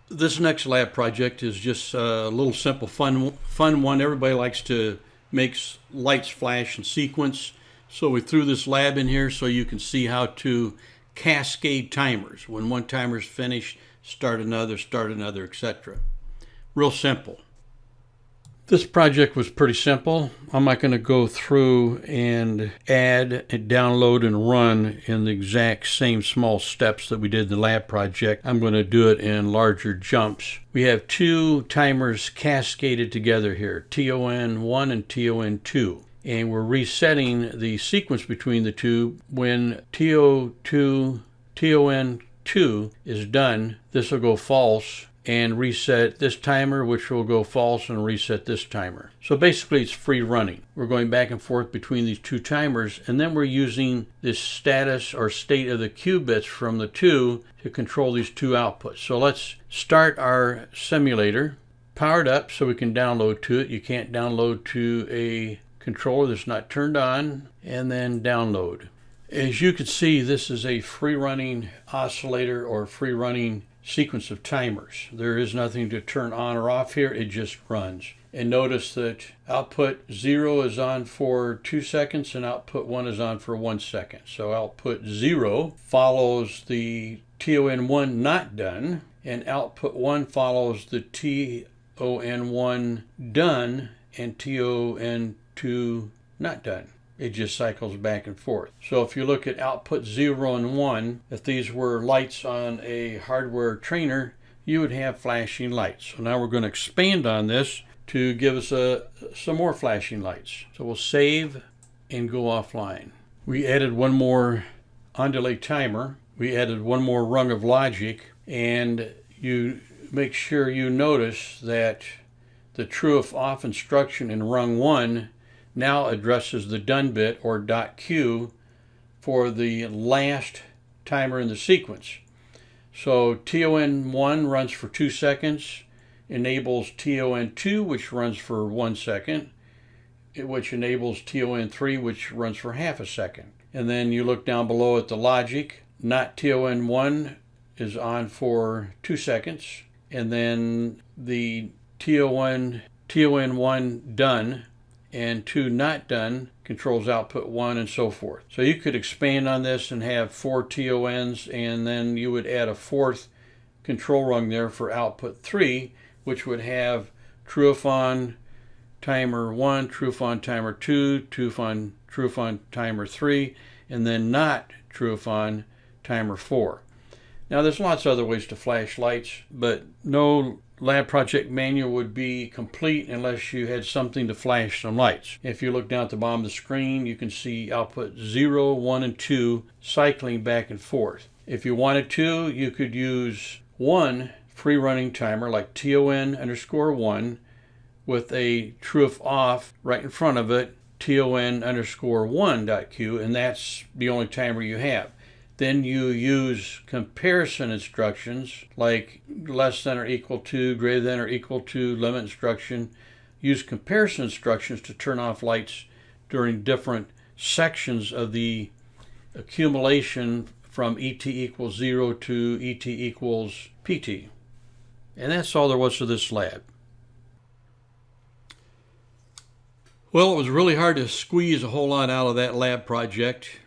This next lab project is just a little simple fun one. Everybody likes to make lights flash in sequence. So we threw this lab in here so you can see how to cascade timers. When one timer is finished, start another, etc. Real simple. This project was pretty simple. I'm not going to go through and add and download and run in the exact same small steps that we did in the lab project. I'm going to do it in larger jumps. We have two timers cascaded together here, TON1 and TON2. And we're resetting the sequence between the two. When TON2 is done, this will go false and reset this timer, which will go false and reset this timer. So basically it's free running. We're going back and forth between these two timers, and then we're using this status or state of the Q bits from the two to control these two outputs. So let's start our simulator. Powered up so we can download to it. You can't download to a controller that's not turned on, and then download. As you can see, this is a free running oscillator or free running sequence of timers. There is nothing to turn on or off here, it just runs. And notice that output 0 is on for 2 seconds and output 1 is on for 1 second. So output 0 follows the TON1 not done, and output 1 follows the TON1 done and TON2 not done. It just cycles back and forth. So if you look at output 0 and 1, if these were lights on a hardware trainer, you would have flashing lights. So now we're going to expand on this to give us some more flashing lights. So we'll save and go offline. We added one more on delay timer. We added one more rung of logic, and you make sure you notice that the true if off instruction in rung 1 now addresses the done bit or .q for the last timer in the sequence. So TON1 runs for 2 seconds, enables TON2, which runs for 1 second, which enables TON3, which runs for half a second. And then you look down below at the logic. Not TON1 is on for 2 seconds, and then the TON1 done and 2 not done controls output 1 and so forth. So you could expand on this and have 4 TONs, and then you would add a 4th control rung there for output 3, which would have true if on timer 1, true if on timer 2, true if on timer 3, and then not true if on timer 4. Now there's lots of other ways to flash lights, but no lab project manual would be complete unless you had something to flash some lights. If you look down at the bottom of the screen, you can see output 0, 1, and 2 cycling back and forth. If you wanted to, you could use one free running timer like TON_1 with a true if off right in front of it, TON_1.q, and that's the only timer you have. Then you use comparison instructions like less than or equal to, greater than or equal to, limit instruction. Use comparison instructions to turn off lights during different sections of the accumulation from ET equals 0 to ET equals PT. And that's all there was to this lab. Well, it was really hard to squeeze a whole lot out of that lab project.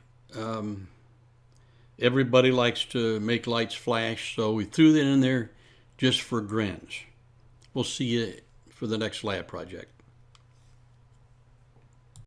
Everybody likes to make lights flash, so we threw that in there just for grins. We'll see you for the next lab project.